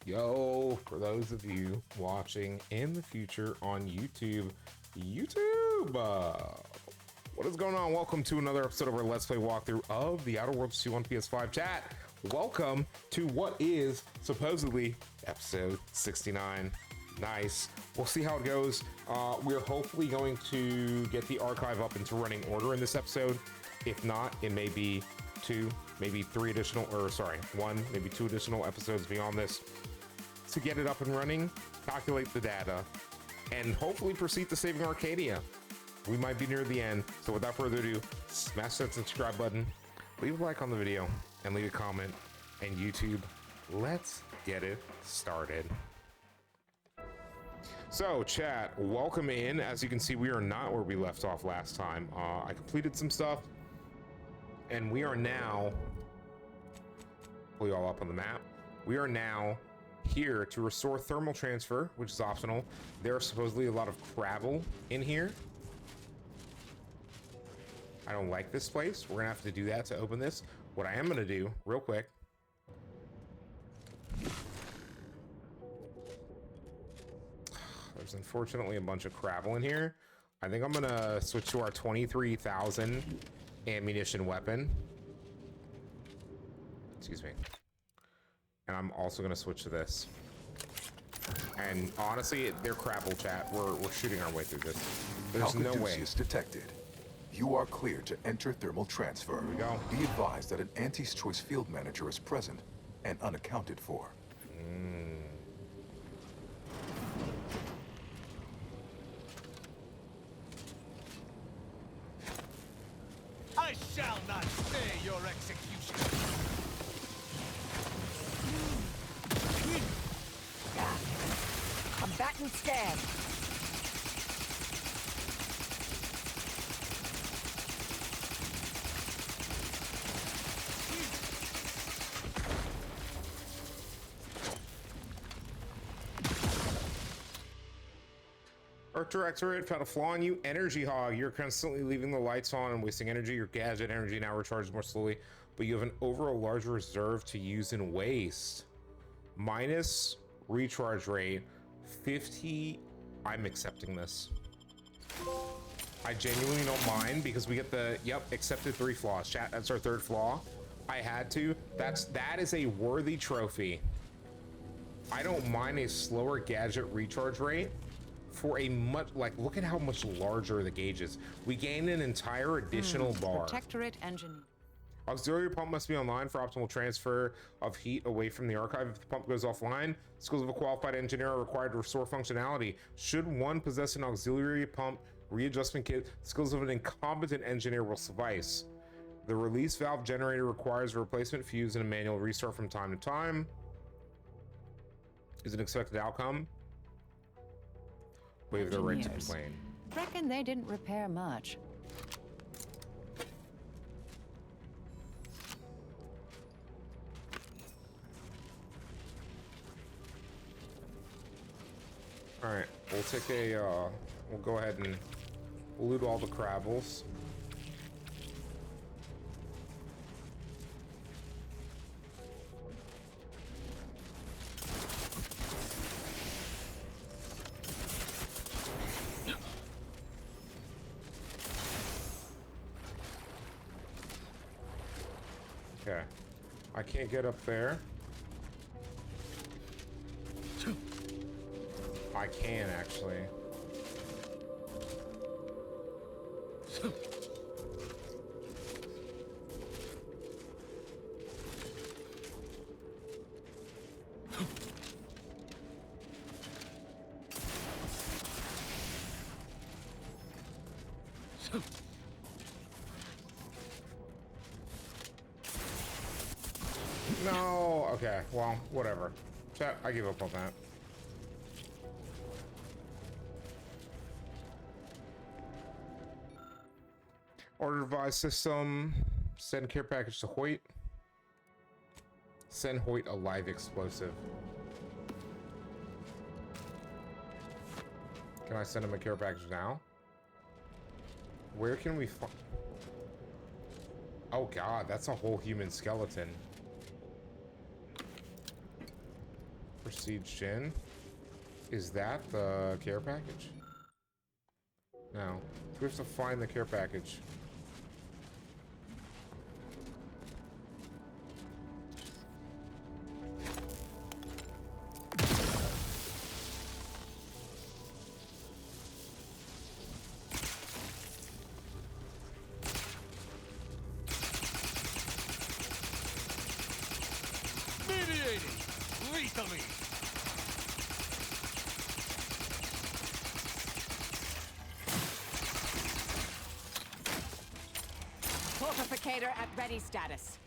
Yo, for those of you watching in the future on YouTube, what is going on? Welcome to another episode of our Let's Play walkthrough of the Outer Worlds 2 on PS5. Chat, welcome to what is supposedly episode 69. Nice. We'll see how it goes. We're hopefully going to get the archive up into running order in this episode. If not, it may be two, maybe three additional, or sorry, one, maybe two additional episodes beyond this to get it up and running, calculate the data, and hopefully proceed to saving Arcadia. We might be near the end, so without further ado, smash that subscribe button, leave a like on the video, and leave a comment. And YouTube, let's get it started. So, chat, welcome in. As you can see, we are not where we left off last time. I completed some stuff, and we are now, pull you all up on the map, we are now here to restore thermal transfer, which is optional. There are supposedly a lot of gravel in here. I don't like this place. We're gonna have to do that to open this. What I am gonna do, real quick, there's unfortunately a bunch of gravel in here. I think I'm gonna switch to our 23,000 ammunition weapon. Excuse me. And I'm also gonna switch to this. And honestly, they're crapple, chat. We're shooting our way through this. There's no way. Is detected. You are clear to enter thermal transfer. Here we go. Be advised that an Auntie's Choice field manager is present and unaccounted for. I shall not stay your execution. Combatant scan. Earth Directorate found a flaw in you. Energy Hog. You're constantly leaving the lights on and wasting energy. Your gadget energy now recharges more slowly, but you have an overall large reserve to use and waste. Minus recharge rate 50. I'm accepting this. I genuinely don't mind because we get the accepted 3 flaws. Chat, that's our 3rd flaw. I had to. That is a worthy trophy. I don't mind a slower gadget recharge rate for a much, like, look at how much larger the gauge is. We gain an entire additional bar. Protectorate engine. Auxiliary pump must be online for optimal transfer of heat away from the archive. If the pump goes offline, skills of a qualified engineer are required to restore functionality. Should one possess an auxiliary pump readjustment kit, skills of an incompetent engineer will suffice. The release valve generator requires a replacement fuse and a manual restart from time to time. Is an expected outcome. Waive their right to complain. Reckon they didn't repair much. All right, we'll take a, we'll go ahead and loot all the crabbles. Okay, I can't get up there. I can actually. No, okay, well, whatever. Chat, I give up on that. Order device system. Send care package to Hoyt. Send Hoyt a live explosive. Can I send him a care package now? Where can we find... Oh god, that's a whole human skeleton. Prestige gin. Is that the care package? No. We have to find the care package. Mediating! Lethally! Fortificator at ready status.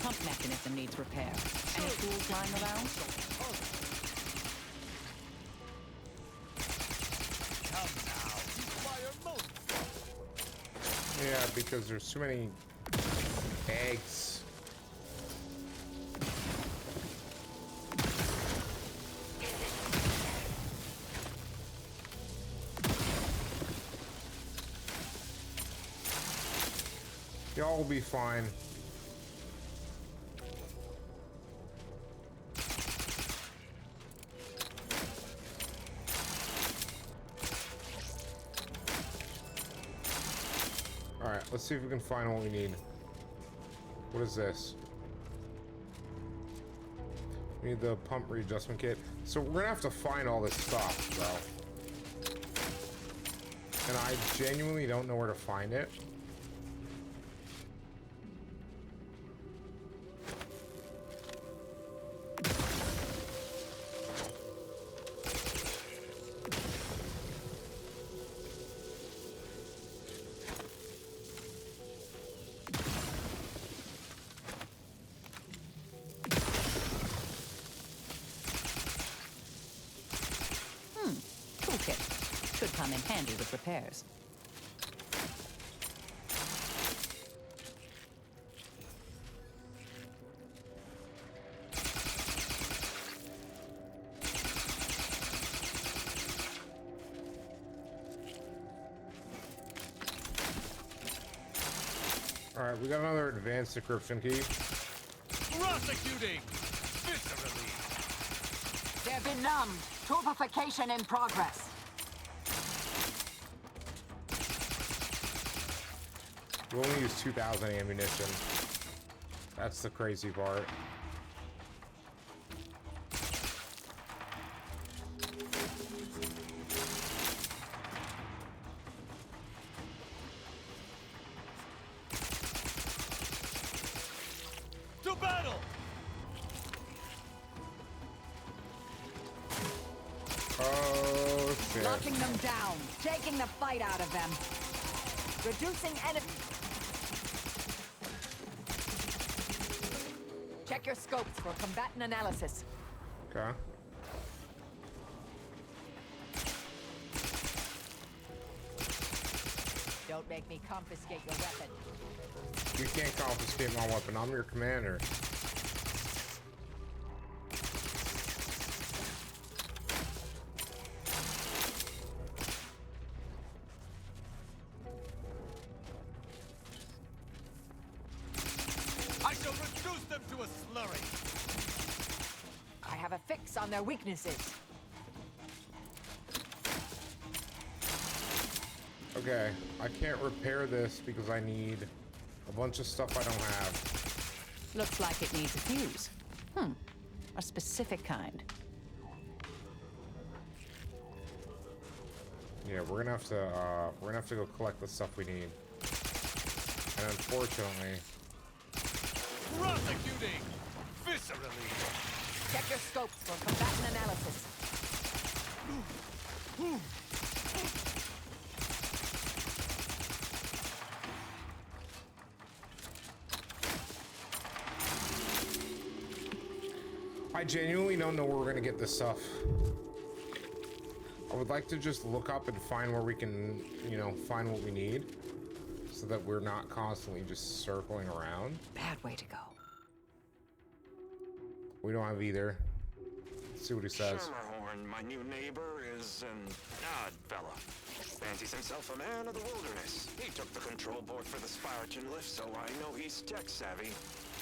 Pump mechanism needs repair. Any tools lying around? Come now, require most. Yeah, because there's too many eggs. Y'all will be fine. Alright, let's see if we can find what we need. What is this? We need the pump readjustment kit. So we're gonna have to find all this stuff, bro. And I genuinely don't know where to find it. Toolkit. Should come in handy with repairs. Alright, we got another advanced decryption key. Prosecuting! Viscerally! They're benumbed. Torpification in progress. We only use 2,000 ammunition. That's the crazy part. To battle! Oh, shit. Locking them down. Taking the fight out of them. Reducing enemy. Check your scopes for combatant analysis. Okay. Don't make me confiscate your weapon. You can't confiscate my weapon. I'm your commander. I shall reduce them to a slurry! I have a fix on their weaknesses. Okay, I can't repair this because I need a bunch of stuff I don't have. Looks like it needs a fuse. A specific kind. Yeah, we're gonna have to go collect the stuff we need. And unfortunately, Prosecuting! Viscerally! Check your scopes for combatant analysis. I genuinely don't know where we're gonna get this stuff. I would like to just look up and find where we can, you know, find what we need, so that we're not constantly just circling around. Bad way to go. We don't have either. Let's see what he says. Schermerhorn, my new neighbor, is an odd fella. Fancies himself a man of the wilderness. He took the control board for the Spiraton lift, so I know he's tech savvy.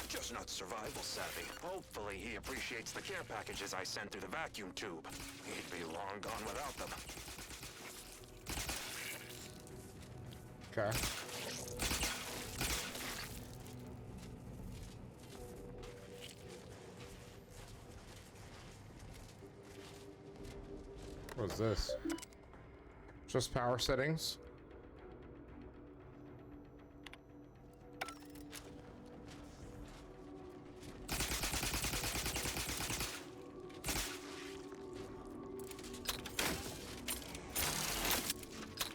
Just not survival savvy. Hopefully he appreciates the care packages I sent through the vacuum tube. He'd be long gone without them. Okay. What's this? Just power settings?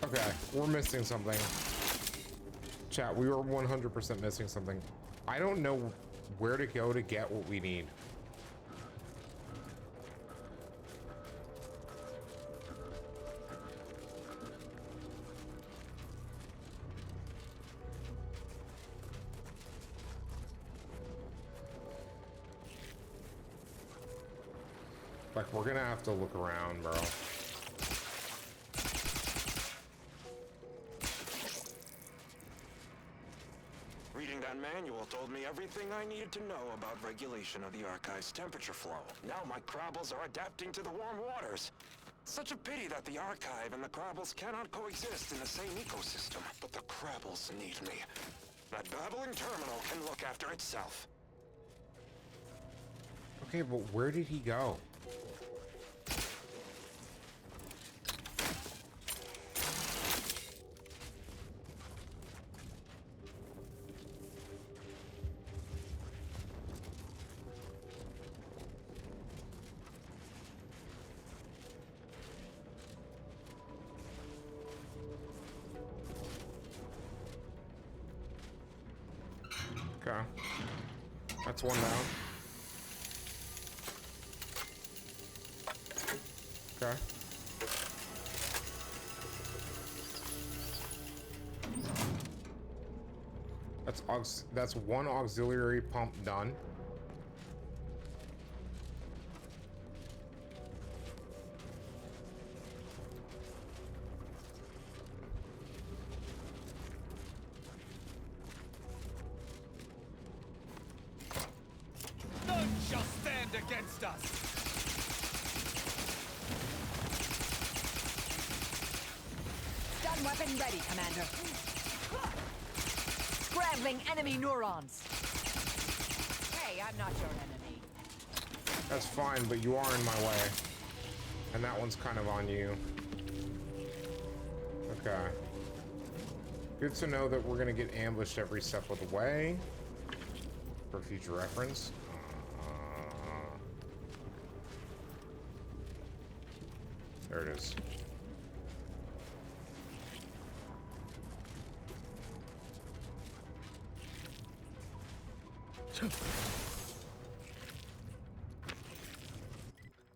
Okay, we're missing something. Chat, we were 100% missing something. I don't know where to go to get what we need. Like, we're gonna have to look around, bro. Reading that manual told me everything I needed to know about regulation of the Archive's temperature flow. Now my Crabbles are adapting to the warm waters. Such a pity that the Archive and the Crabbles cannot coexist in the same ecosystem. But the Crabbles need me. That babbling terminal can look after itself. Okay, but where did he go? Okay. That's one down. Okay. That's one auxiliary pump done. None shall stand against us! Stun weapon ready, Commander. Scrambling enemy neurons. Hey, I'm not your enemy. That's fine, but you are in my way. And that one's kind of on you. Okay. Good to know that we're gonna get ambushed every step of the way. For future reference. There it is.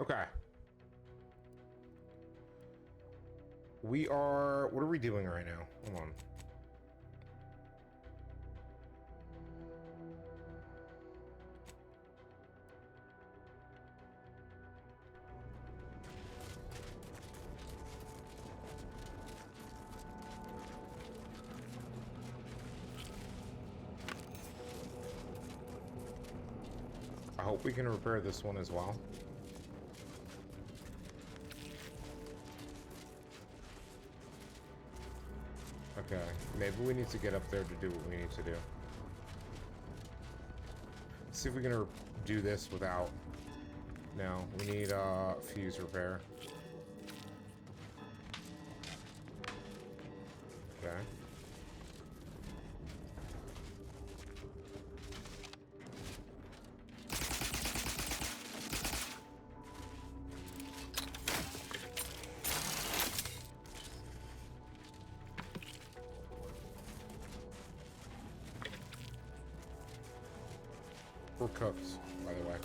Okay. We are... What are we doing right now? Hold on. I hope we can repair this one as well. Okay, maybe we need to get up there to do what we need to do. Let's see if we can do this without... No, we need fuse repair. Okay. We're cooked, by the way.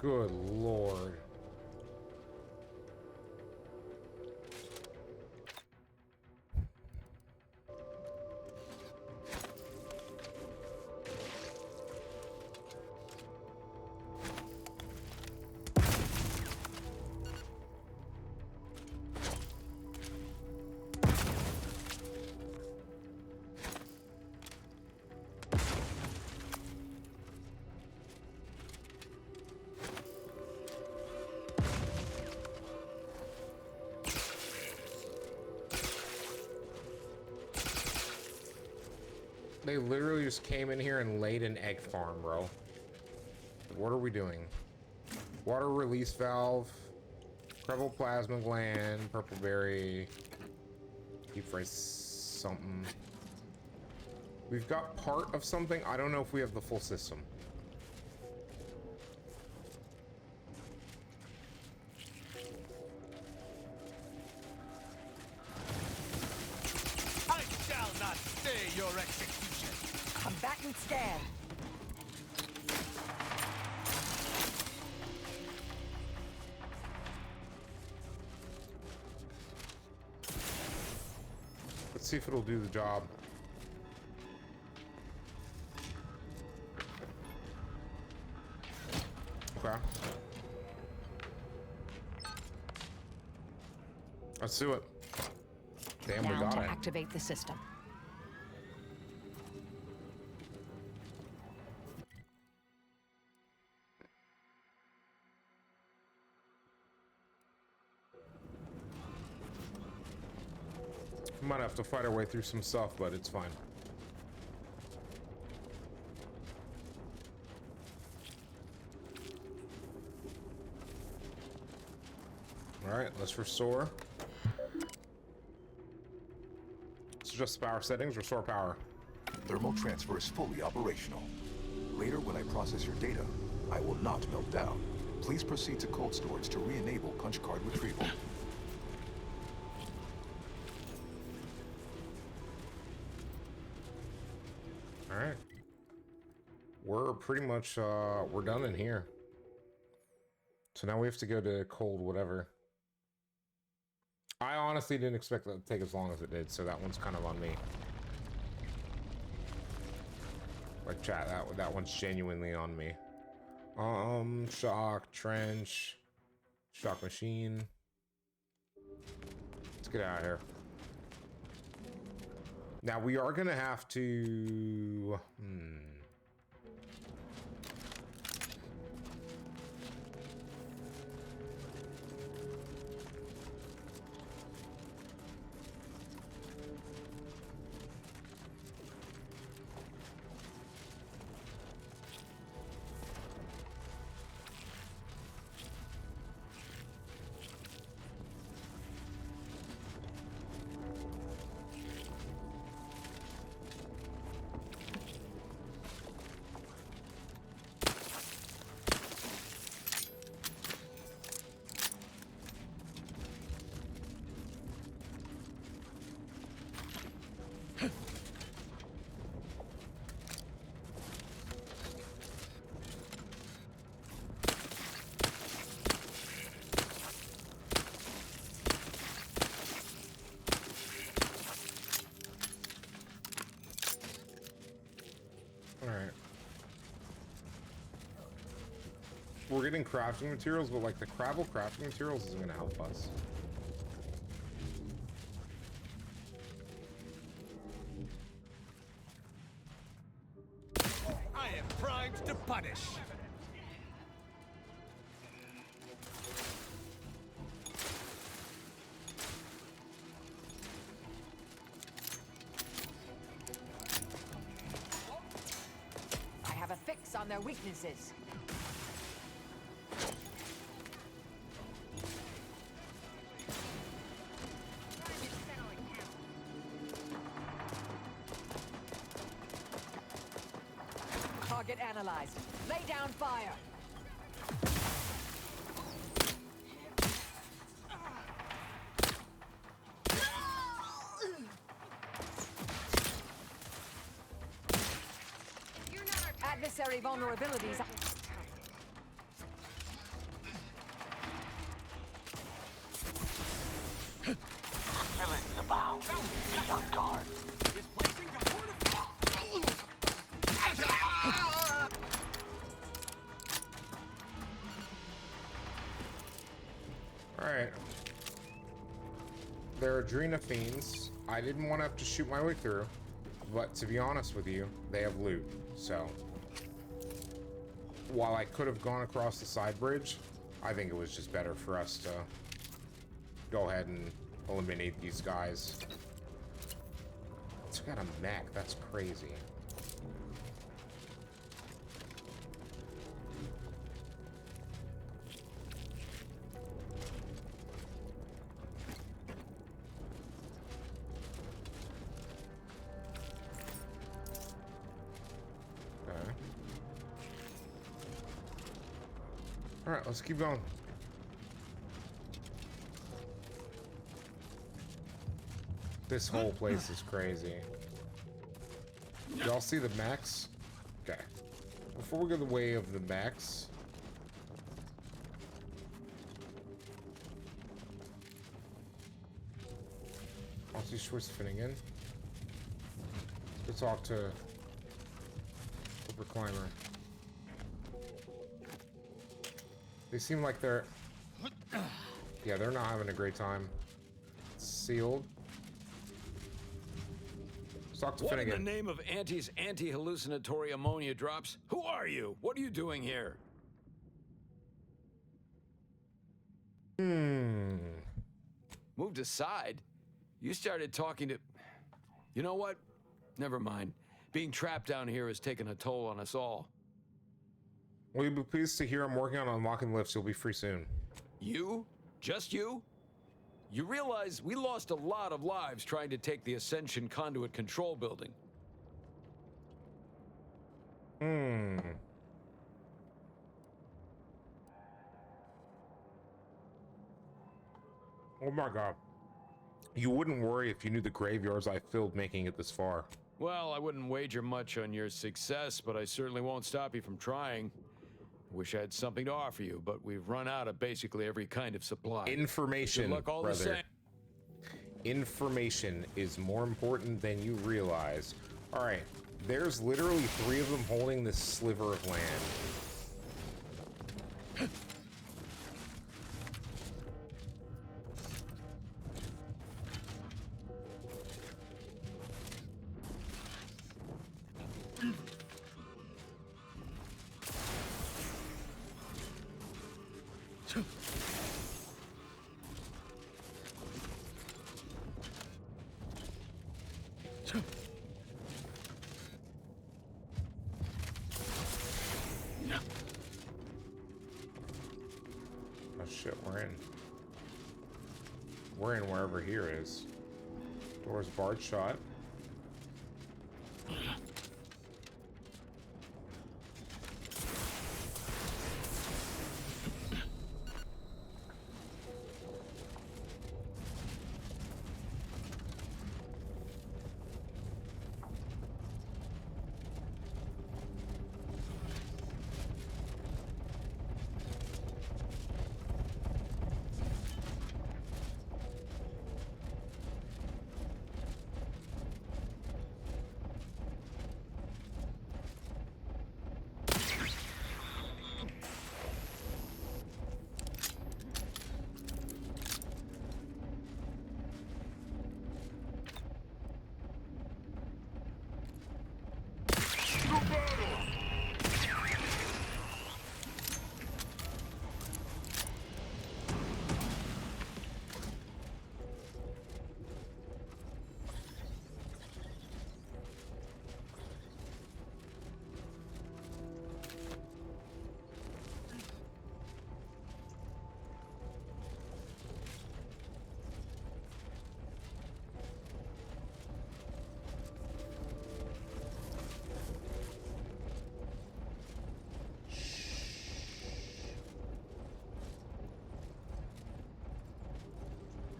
Good lord. They literally just came in here and laid an egg farm, bro. What are we doing? Water release valve, Crevel plasma gland, purple berry, deep fry something. We've got part of something. I don't know if we have the full system. I shall not stay your execution. Combatant scan. Let's see if it'll do the job. Okay. Let's do it. Damn, we Now got to it. activate the system. We might have to fight our way through some stuff, but it's fine. All right, let's restore. Let's adjust the power settings, restore power. Thermal transfer is fully operational. Later, when I process your data, I will not melt down. Please proceed to cold storage to re-enable punch card retrieval. All right. We're pretty much, we're done in here. So now we have to go to cold whatever. I honestly didn't expect that to take as long as it did, so that one's kind of on me. Like chat, that one's genuinely on me. Shock, trench, shock machine. Let's get out of here. Now we are gonna have to, we're getting crafting materials, but like the Crabble crafting materials isn't gonna help us. I am primed to punish. I have a fix on their weaknesses. Target analyzed. Lay down fire. Adversary vulnerabilities. Alright. They're Adrena fiends. I didn't want to have to shoot my way through, but to be honest with you, they have loot. So, while I could have gone across the side bridge, I think it was just better for us to go ahead and eliminate these guys. It's got a mech. That's crazy. Alright, let's keep going. This whole place is crazy. Y'all see the mechs? Okay. Before we go the way of the mechs, I'll see Schwartz fitting in. Let's talk to Cooper Climber. They seem like they're... Yeah, they're not having a great time. Sealed. Let's talk to What Finnegan. in the name of Auntie's anti-hallucinatory ammonia drops? Who are you? What are you doing here? Moved aside? You started talking to... You know what? Never mind. Being trapped down here has taken a toll on us all. Will you be pleased to hear I'm working on unlocking lifts? You'll be free soon. You? Just you? You realize we lost a lot of lives trying to take the Ascension Conduit Control Building. Oh my god. You wouldn't worry if you knew the graveyards I filled making it this far. Well, I wouldn't wager much on your success, but I certainly won't stop you from trying. Wish I had something to offer you, but we've run out of basically every kind of supply. Information, Good luck all the brother. same. Information is more important than you realize. Alright, there's literally 3 of them holding this sliver of land. Oh shit, we're in. We're in wherever here is. Door's barred shut.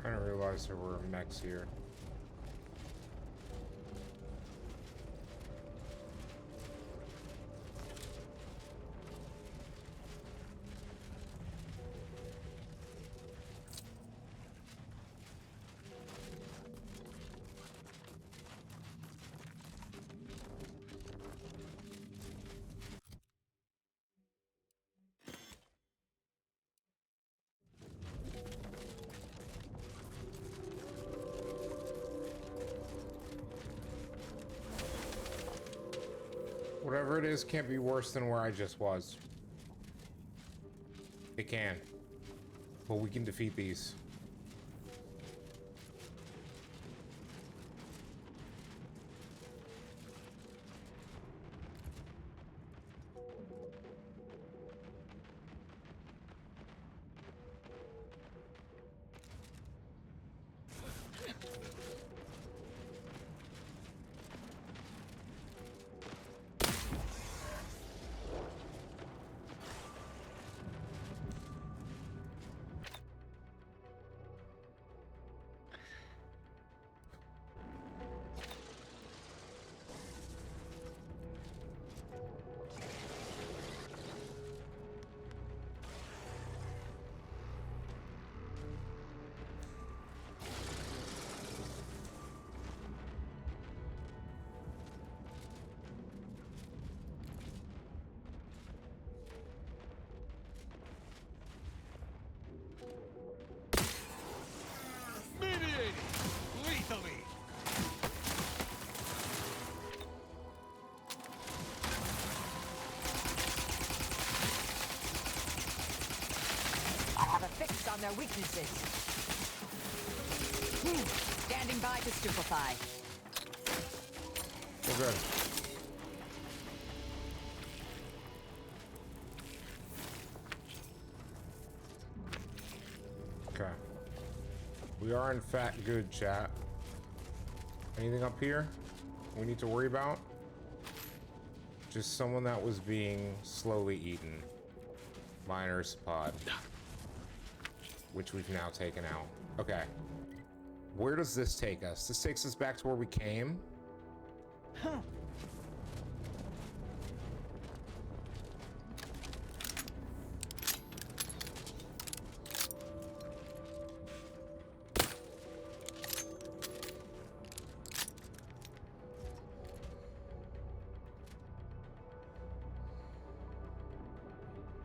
I didn't realize there were mechs here. Whatever it is can't be worse than where I just was. It can. But we can defeat these. Mediating! Lethally! I have a fix on their weaknesses. Standing by to stupefy. We're good. Okay. We are in fact good, chat. Anything up here we need to worry about? Just someone that was being slowly eaten. Miner's pod. Which we've now taken out. Okay. Where does this take us? This takes us back to where we came.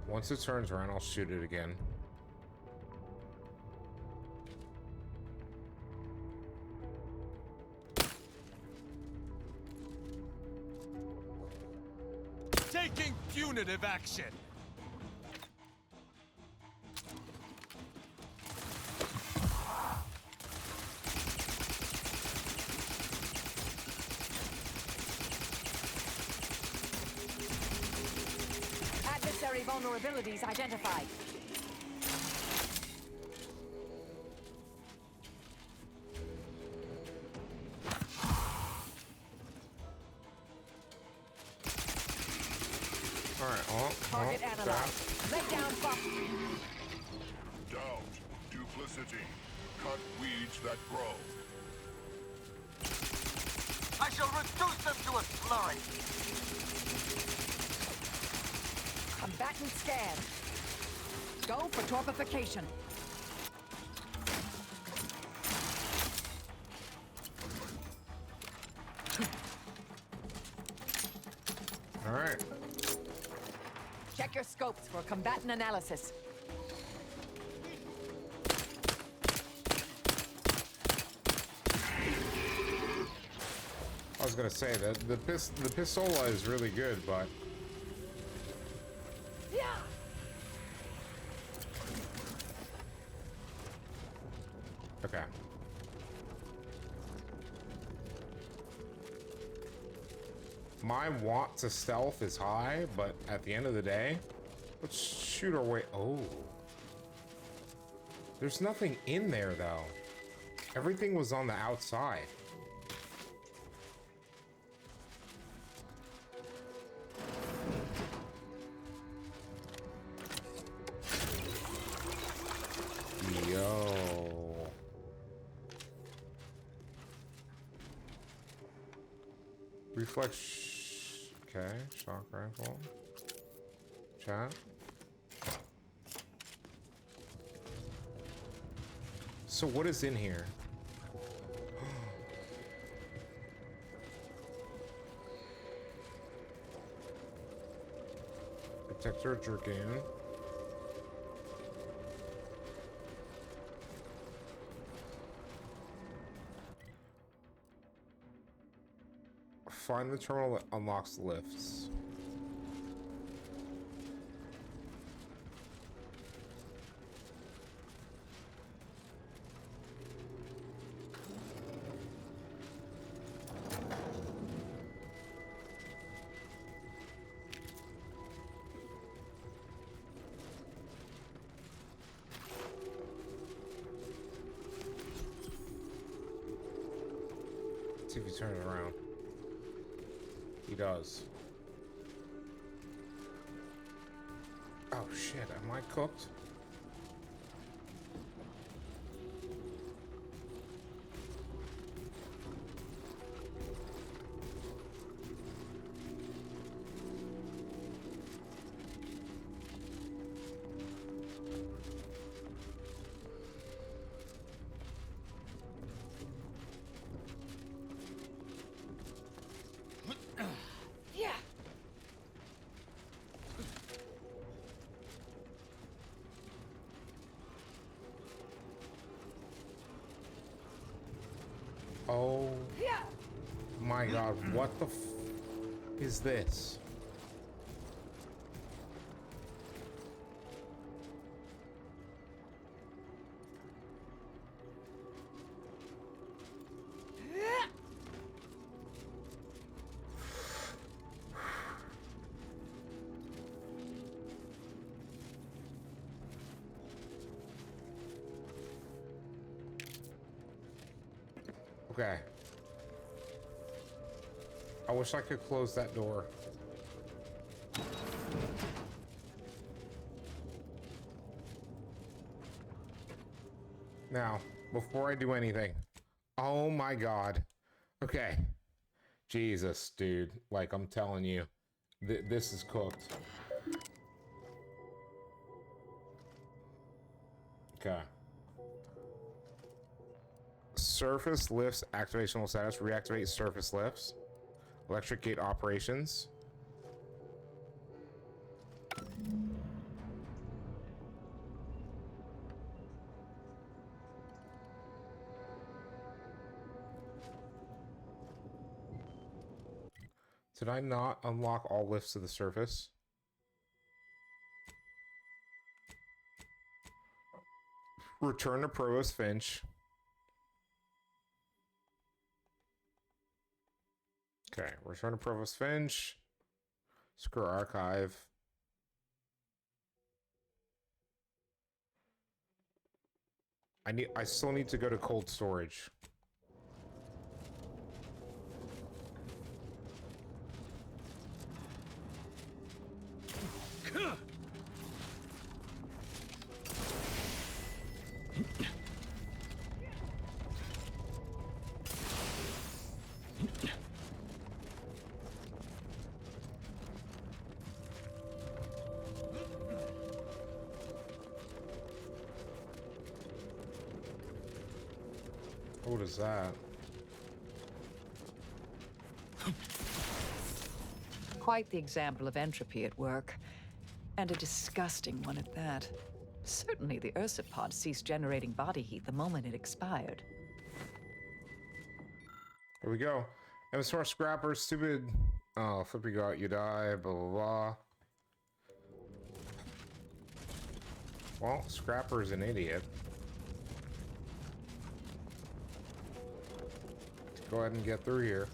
Once it turns around, I'll shoot it again. Taking punitive action! Adversary vulnerabilities identified. Alright, Target analyzed. Let down buff. Doubt, duplicity, cut weeds that grow. I shall reduce them to a slurry! Combatant scan. Go for torpification. Alright. Check your scopes for combatant analysis. I was gonna say that the pistola is really good, but Yeah. okay. My want to stealth is high, but at the end of the day, let's shoot our way. Oh, there's nothing in there though. Everything was on the outside. Yo. Reflex. Okay, shock rifle. Chat. So what is in here? Protector Dragoon. Find the terminal that unlocks lifts. Let's see if he turns around. He does. Oh shit, am I cooked? Yeah. Oh Yeah. my god, what the is this? Okay. I wish I could close that door. Now, before I do anything, oh my god. Okay. Jesus, dude. Like, I'm telling you, this is cooked. Okay. Surface lifts activational status. Reactivate surface lifts. Electric gate operations. Did I not unlock all lifts to the surface? Return to Provost Finch. Okay, return to Provost Finch. Screw archive. I still need to go to cold storage. What is that? Quite the example of entropy at work. And a disgusting one at that. Certainly the ursipod ceased generating body heat the moment it expired. Here we go. MSR Scrapper, stupid. Oh, flip you got, you die, blah, blah, blah. Well, Scrapper's an idiot. Let's go ahead and get through here.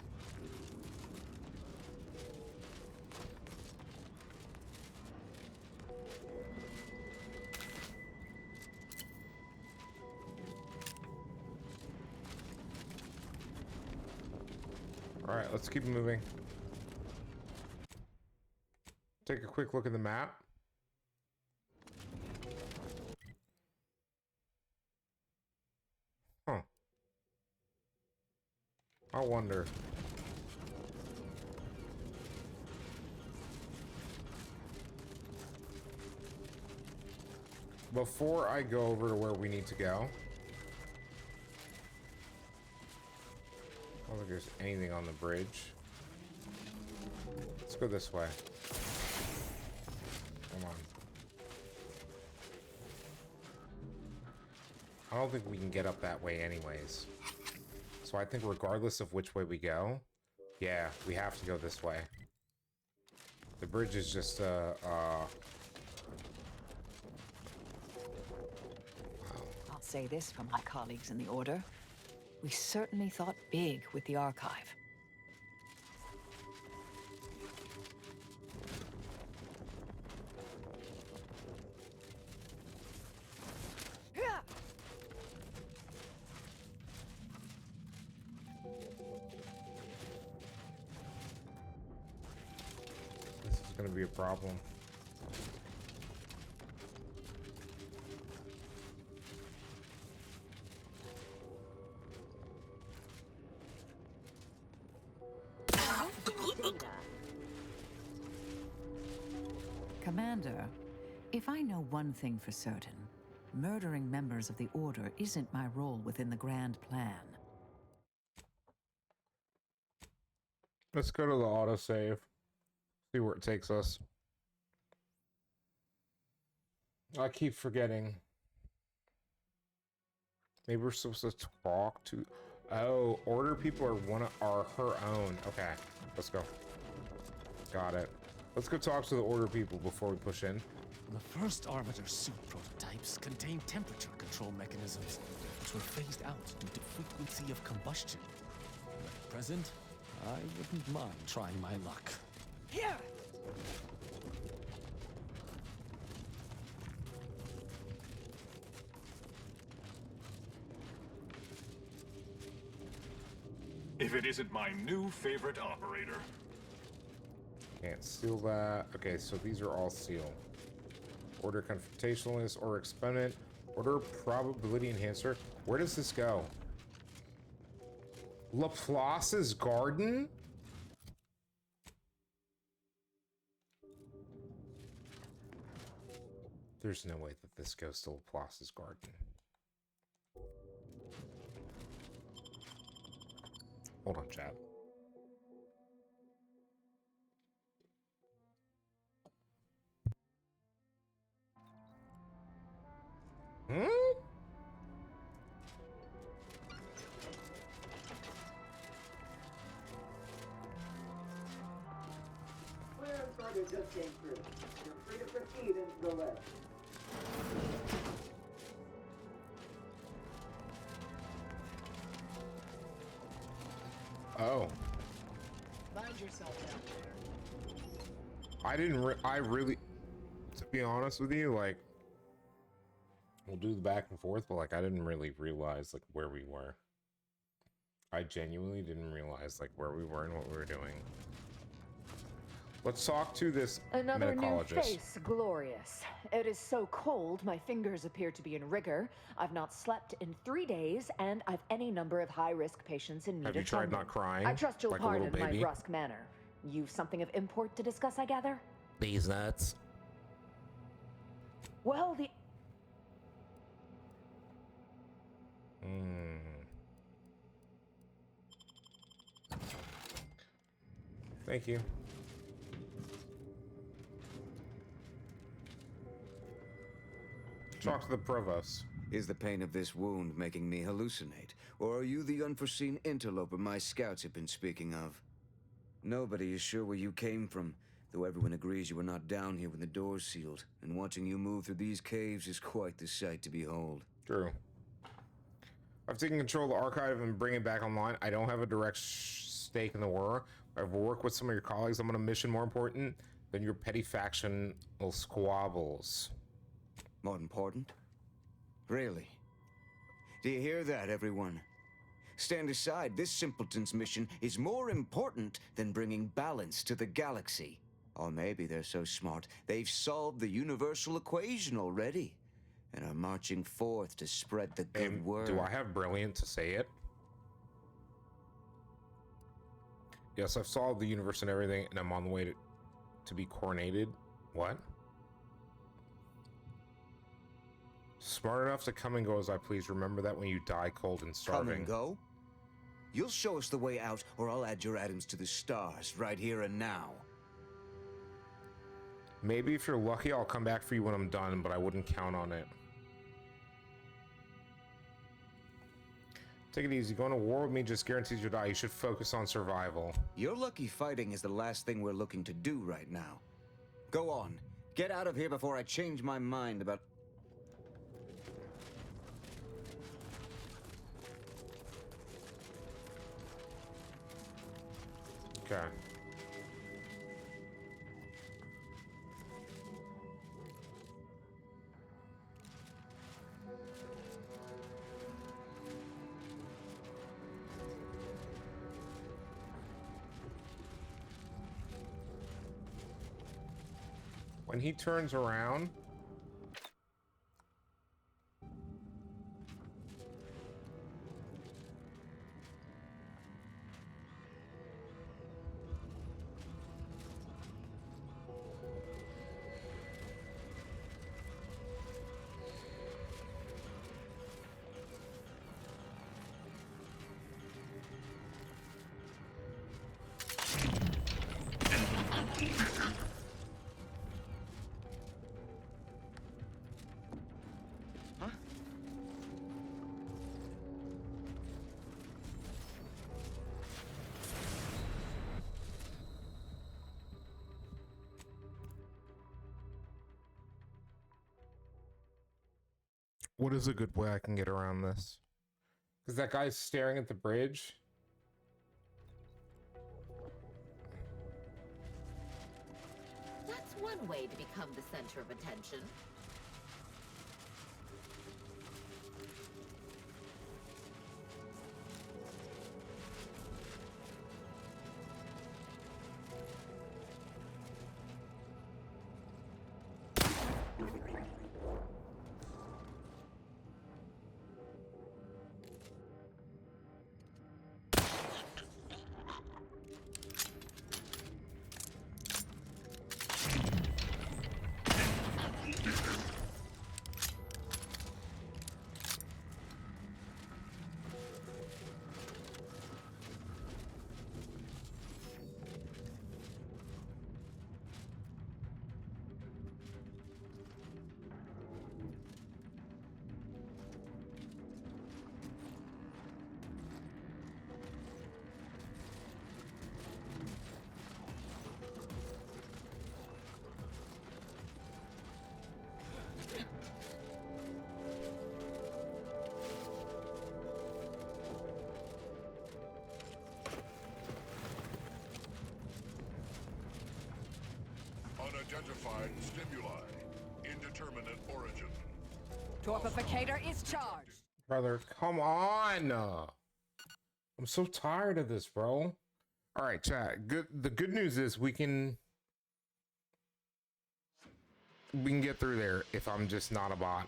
Alright, let's keep moving. Take a quick look at the map. Huh. I wonder. Before I go over to where we need to go, I don't think there's anything on the bridge. Let's go this way. Come on. I don't think we can get up that way anyways. So I think regardless of which way we go, yeah, we have to go this way. The bridge is just, I'll say this for my colleagues in the Order. We certainly thought big with the archive. gonna be a problem. Commander, if I know one thing for certain, murdering members of the Order isn't my role within the grand plan. Let's go to the autosave. See where it takes us. I keep forgetting. Maybe we're supposed to talk to... Oh, Order people are her own. Okay, let's go. Got it. Let's go talk to the Order people before we push in. The first Arbiter suit prototypes contained temperature control mechanisms, which were phased out due to frequency of combustion. At present, I wouldn't mind trying my luck. Here! If it isn't my new favorite operator. Can't seal that. Okay, so these are all sealed. Order confrontationalist or exponent. Order probability enhancer. Where does this go? Laplace's garden? There's no way that this goes to Laplace's garden. Hold on, chat. Hmm? Clearance order just came through. You're free to proceed into the left. Oh. Find yourself down there. I really, to be honest with you, like, we'll do the back and forth, but like, I didn't really realize like where we were. I genuinely didn't realize like where we were and what we were doing. Let's talk to this Another new medicologist. face, glorious. It is so cold, my fingers appear to be in rigor. I've not slept in 3 days, and I've any number of high-risk patients in need of Have you tried tending. not crying? I trust you'll like a little pardon my baby? brusque manner. You've something of import to discuss, I gather? These nuts. Well, the... Thank you. Talk to the provost. Is the pain of this wound making me hallucinate? Or are you the unforeseen interloper my scouts have been speaking of? Nobody is sure where you came from, though everyone agrees you were not down here when the doors sealed, and watching you move through these caves is quite the sight to behold. True. I've taken control of the archive and bring it back online. I don't have a direct stake in the war. I've worked with some of your colleagues. I'm on a mission more important than your petty factional squabbles. More important? Really? Do you hear that, everyone? Stand aside. This simpleton's mission is more important than bringing balance to the galaxy. Or maybe they're so smart, they've solved the universal equation already, and are marching forth to spread the good word. Do I have brilliant to say it? Yes, I've solved the universe and everything, and I'm on the way to be coronated. What? Smart enough to come and go as I please. Remember that when you die cold and starving. Come and go? You'll show us the way out, or I'll add your atoms to the stars, right here and now. Maybe if you're lucky, I'll come back for you when I'm done, but I wouldn't count on it. Take it easy. Going to war with me just guarantees you'll die. You should focus on survival. Your lucky fighting is the last thing we're looking to do right now. Go on. Get out of here before I change my mind about... Okay. when he turns around. What is a good way I can get around this? Because that guy's staring at the bridge. That's one way to become the center of attention. Unidentified stimuli. Indeterminate origin. Torpificator is charged. Brother, come on. I'm so tired of this, bro. All right, chat. The good news is we can get through there if I'm just not a bot.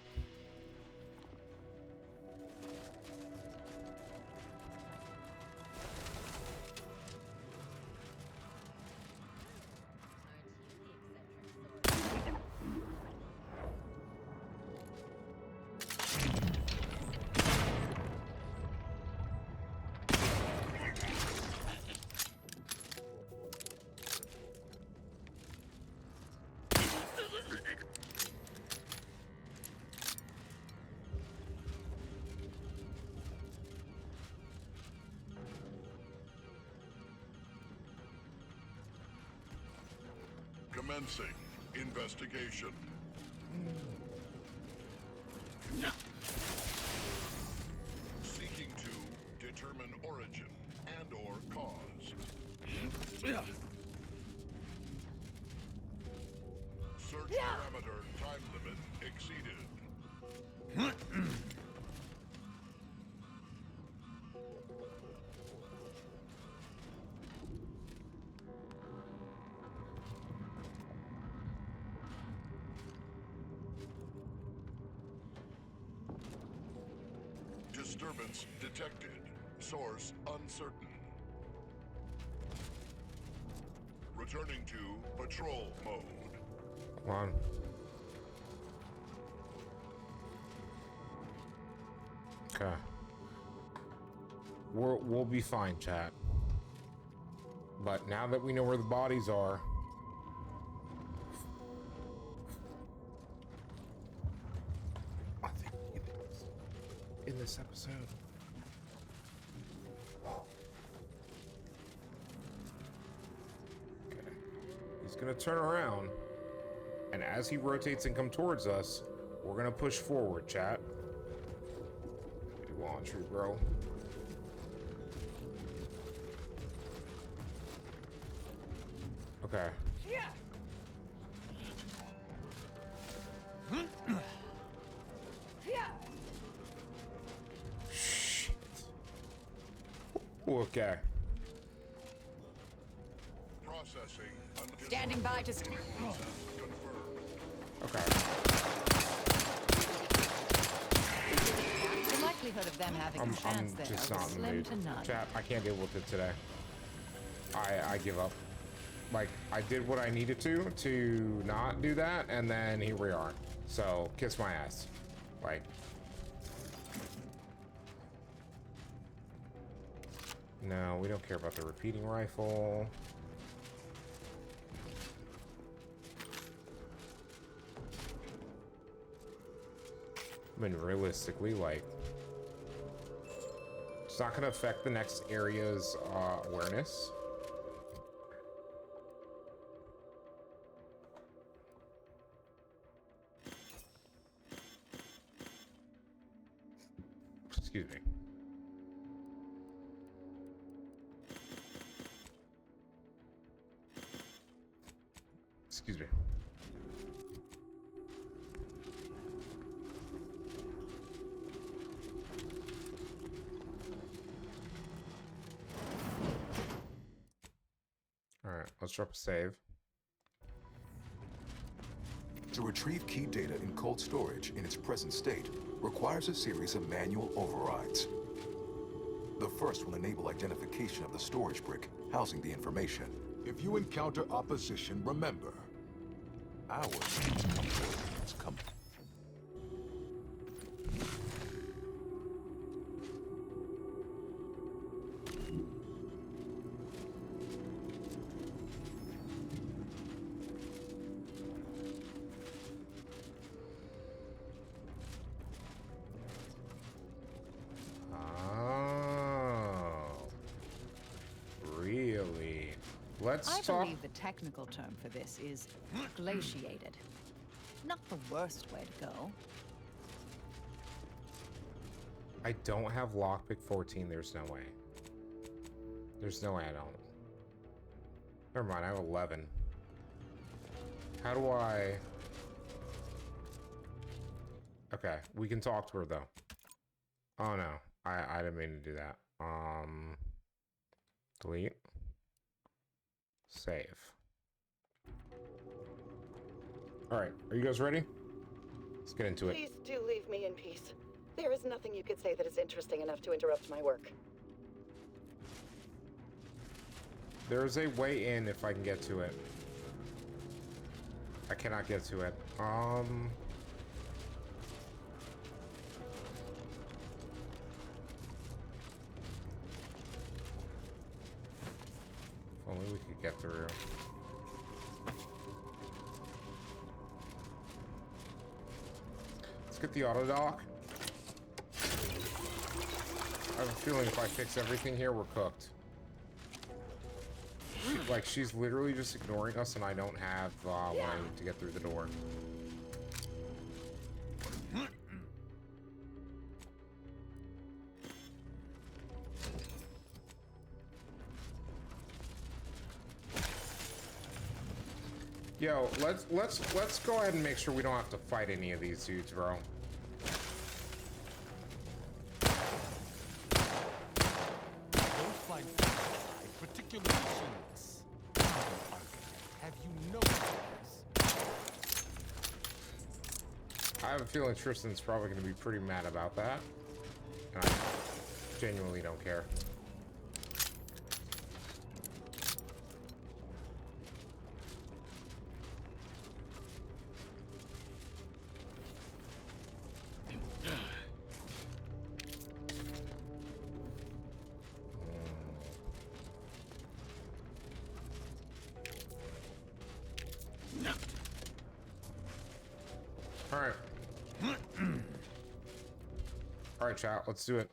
Commencing investigation. Seeking to determine origin and/or cause. Search parameter time limit exceeded. Disturbance detected. Source uncertain. Returning to patrol mode. Come on. Okay. We'll be fine, chat. But now that we know where the bodies are, I think it is in this episode. Okay. He's gonna turn around, and as he rotates and come towards us, we're gonna push forward, chat. Launcher, bro. Okay. Shit. Okay. Processing. Standing by to... Confirmed. Okay. The likelihood of them having a chance there just is not in the slim mood. to none. Chat, I can't deal with it today. I give up. Like, I did what I needed to not do that, and then here we are. So, kiss my ass. Like... No, we don't care about the repeating rifle. I mean, realistically, like... It's not gonna affect the next area's awareness. Excuse me. Excuse me. All right, let's drop a save. To retrieve key data in cold storage in its present state requires a series of manual overrides. The first will enable identification of the storage brick housing the information. If you encounter opposition, remember, ours is coming. Let's I talk. believe the technical term for this is glaciated. Not the worst way to go. I don't have lockpick 14. There's no way. There's no way I don't. Never mind, I have 11. How do I... Okay, we can talk to her though. Oh no, I didn't mean to do that. Delete. Save. Alright, are you guys ready? Let's get into it. Please do leave me in peace. There is nothing you could say that is interesting enough to interrupt my work. There is a way in if I can get to it. I cannot get to it. If only we could get through. Let's get the auto dock. I have a feeling if I fix everything here, we're cooked. Like, she's literally just ignoring us and I don't have what I need to get through the door. Yo, let's go ahead and make sure we don't have to fight any of these dudes, bro. Don't fight particularly genius. Have you noticed? I have a feeling Tristan's probably going to be pretty mad about that. And I genuinely don't care. Alright, chat, let's do it.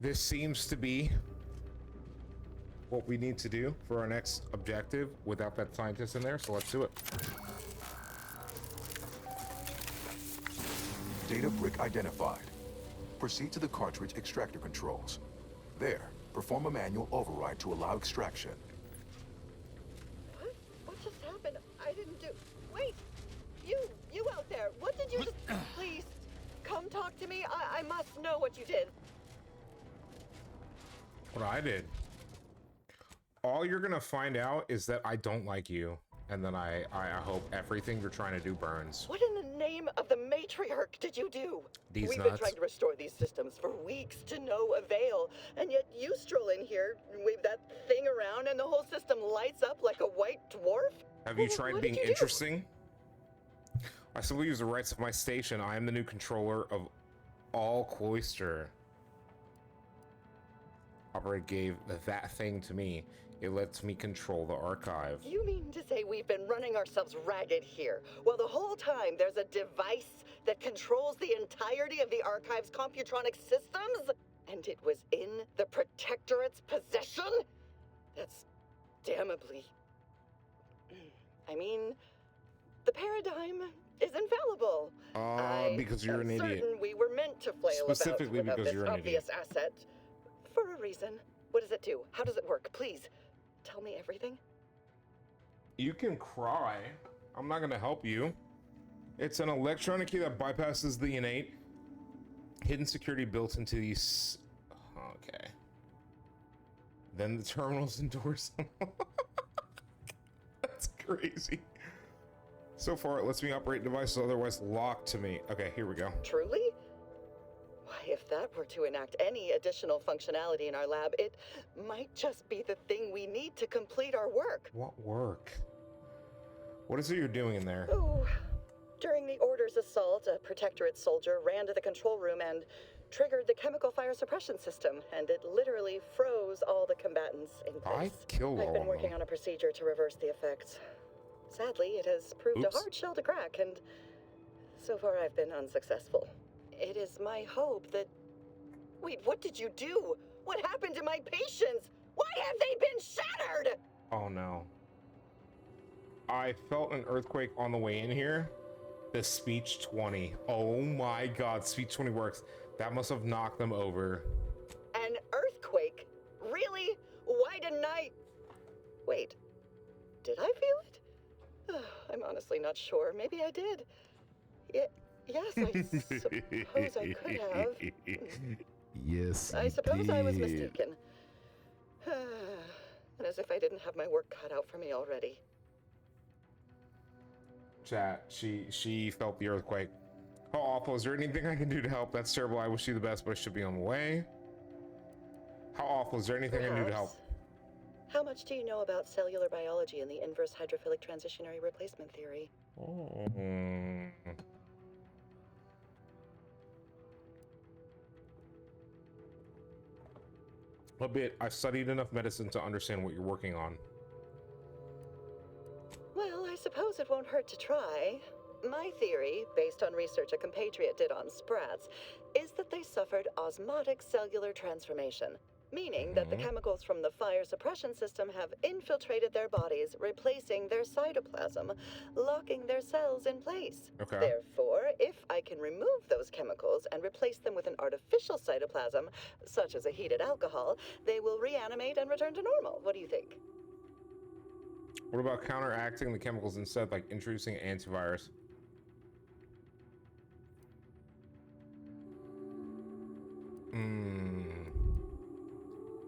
This seems to be what we need to do for our next objective without that scientist in there, so let's do it. Data brick identified. Proceed to the cartridge extractor controls. There, perform a manual override to allow extraction. What? What just happened? I didn't do... Wait! You out there, what did you just... Please, come talk to me. I must know what you did. What I did. All you're gonna find out is that I don't like you. and then I hope everything you're trying to do burns. What in the name of the matriarch did you do? These We've nuts. been trying to restore these systems for weeks to no avail, and yet you stroll in here, wave that thing around, and the whole system lights up like a white dwarf? Have you tried being interesting? I simply use the rights of my station. I am the new controller of all Cloister. Operator gave that thing to me. It lets me control the archive. You mean to say we've been running ourselves ragged here, while the whole time there's a device that controls the entirety of the archive's computronic systems? And it was in the Protectorate's possession? That's damnably... I mean, the paradigm is infallible. Because you're an idiot. Certain we were meant to flail Specifically about because this you're an idiot. obvious asset. For a reason. What does it do? How does it work? Please, tell me everything. You can cry. I'm not gonna help you. It's an electronic key that bypasses the innate hidden security built into these. Okay. Then the terminals endorse them. That's crazy. So far, it lets me operate devices otherwise locked to me. Okay, here we go. Truly? Why, if that were to enact any additional functionality in our lab, it might just be the thing we need to complete our work. What work? What is it you're doing in there? Oh, during the Order's assault, a Protectorate soldier ran to the control room and triggered the chemical fire suppression system, and it literally froze all the combatants in place. I killed all I've been of working them. on a procedure to reverse the effects. Sadly, it has proved Oops. a hard shell to crack, and so far I've been unsuccessful. It is my hope that... Wait, what did you do? What happened to my patients? Why have they been shattered? Oh no. I felt an earthquake on the way in here. The speech 20. Oh my god, speech 20 works. That must have knocked them over. An earthquake? Really? Why didn't I... Wait, did I feel it? I'm honestly not sure. Maybe I did. Yes, I suppose I could have. Yes, I suppose I was mistaken. And as if I didn't have my work cut out for me already. Chat, she felt the earthquake. How awful. Is there anything I can do to help? That's terrible. I wish you the best, but I should be on the way. How awful. Is there anything I can do to help? How much do you know about cellular biology and the inverse hydrophilic transitionary replacement theory? Oh. A bit. I've studied enough medicine to understand what you're working on. Well, I suppose it won't hurt to try. My theory, based on research a compatriot did on sprats, is that they suffered osmotic cellular transformation, meaning that the chemicals from the fire suppression system have infiltrated their bodies, replacing their cytoplasm, locking their cells in place. Okay. Therefore, if I can remove those chemicals and replace them with an artificial cytoplasm, such as a heated alcohol, they will reanimate and return to normal. What do you think? What about counteracting the chemicals instead, like introducing an antivirus?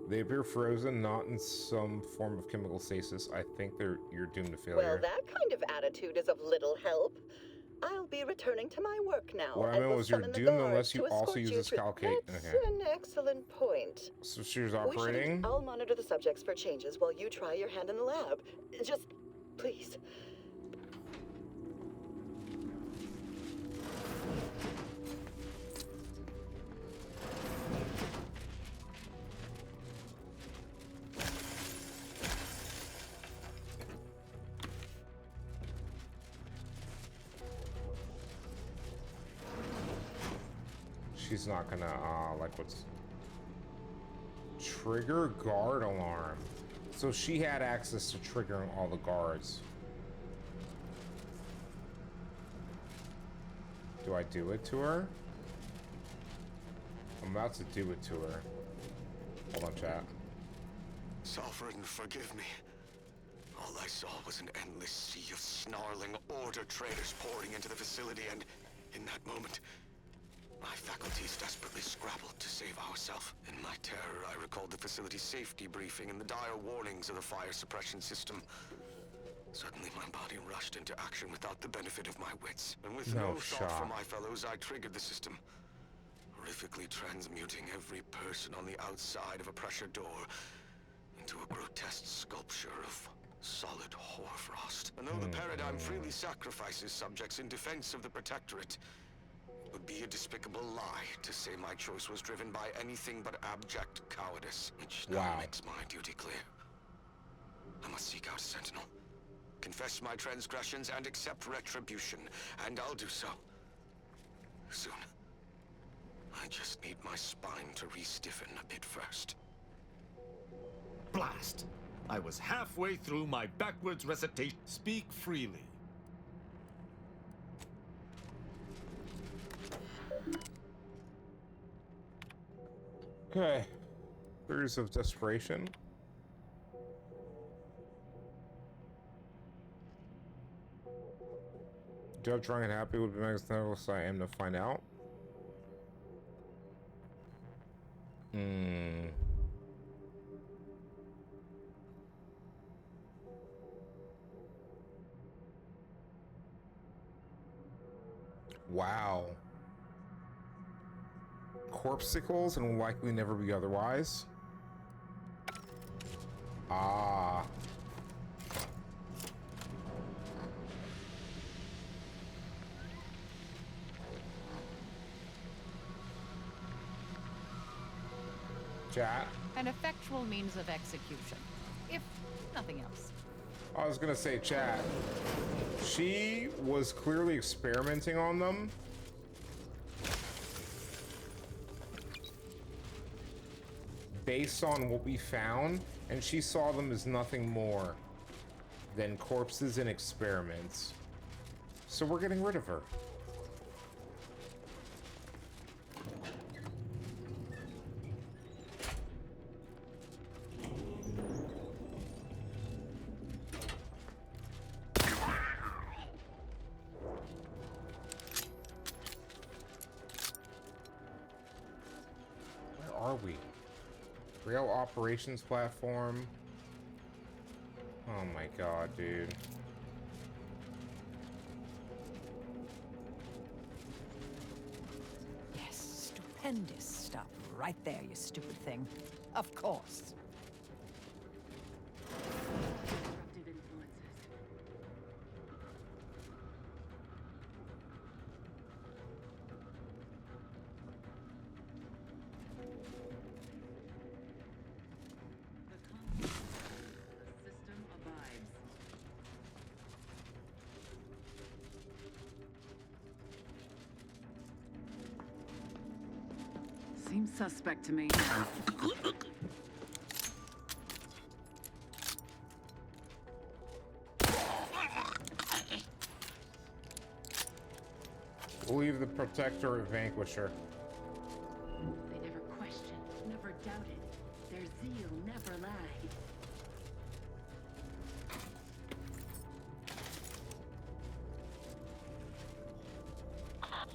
They appear frozen, not in some form of chemical stasis. I think you're doomed to failure. Well, that kind of attitude is of little help. I'll be returning to my work now. What I and meant will was you're summon the doomed guards unless you to also escort use you this through- calcate. That's Okay. an excellent point. So she's We operating. shouldn't. I'll monitor the subjects for changes while you try your hand in the lab. Just, please. She's not gonna, like what's... Trigger guard alarm. So she had access to triggering all the guards. Do I do it to her? I'm about to do it to her. Hold on, chat. Sovereign, forgive me. All I saw was an endless sea of snarling Order traders pouring into the facility, and in that moment, my faculties desperately scrabbled to save ourselves. In my terror, I recalled the facility's safety briefing and the dire warnings of the fire suppression system. Suddenly my body rushed into action without the benefit of my wits. And with No no thought for shot. my fellows, I triggered the system. Horrifically transmuting every person on the outside of a pressure door into a grotesque sculpture of solid hoarfrost. And though the paradigm freely sacrifices subjects in defense of the Protectorate, it would be a despicable lie to say my choice was driven by anything but abject cowardice, which now makes my duty clear. I must seek out a sentinel, confess my transgressions, and accept retribution, and I'll do so soon. I just need my spine to re-stiffen a bit first. Blast! I was halfway through my backwards recitation. Speak freely. Okay. Theories of desperation. Joe drunk and happy would be my so I am to find out. Wow. Corpsicles and will likely never be otherwise. Ah. Chat. An effectual means of execution, if nothing else. I was gonna say, chat. She was clearly experimenting on them. Based on what we found, and she saw them as nothing more than corpses and experiments. So we're getting rid of her. Where are we? Rail operations platform. Oh my god, dude. Yes, stupendous stuff. Right there, you stupid thing. Of course. Seems suspect to me. Believe the protector vanquisher. They never questioned, never doubted. Their zeal never lagged.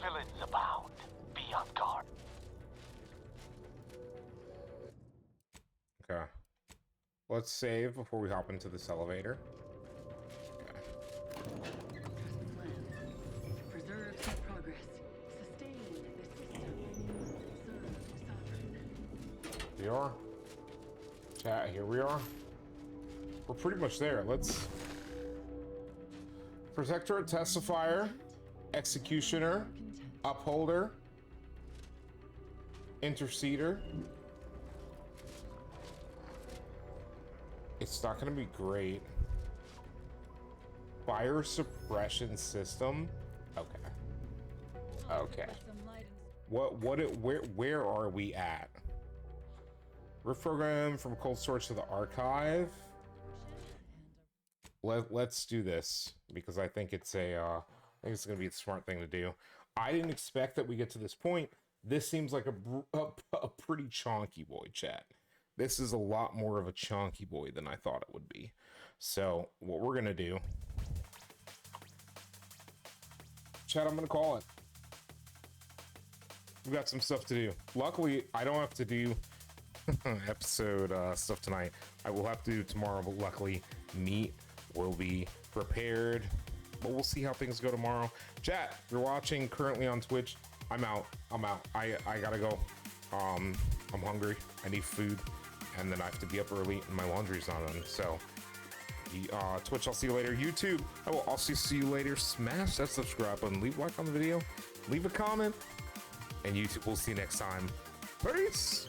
Villains abound. Be on guard. Okay. Let's save before we hop into this elevator. Preserve their progress. Sustain the system. Serve sovereign. We are. Chat, here we are. We're pretty much there. Let's... Protector, Testifier, Executioner, Upholder, Interceder. It's not going to be great. Fire suppression system. Okay. Okay. Where are we at? Reprogram from cold storage to the archive. Let's do this because I think it's I think it's going to be the smart thing to do. I didn't expect that we get to this point. This seems like a pretty chonky boy, chat. This is a lot more of a chonky boy than I thought it would be. So what we're going to do, chat, I'm going to call it. We've got some stuff to do. Luckily, I don't have to do episode stuff tonight. I will have to do tomorrow, but luckily, Meat will be prepared. But we'll see how things go tomorrow. Chat, you're watching currently on Twitch. I'm out. I gotta go. I'm hungry. I need food, and then I have to be up early, and my laundry's not done. So, Twitch, I'll see you later. YouTube, I will also see you later. Smash that subscribe button. Leave a like on the video. Leave a comment, and YouTube, we'll see you next time. Peace.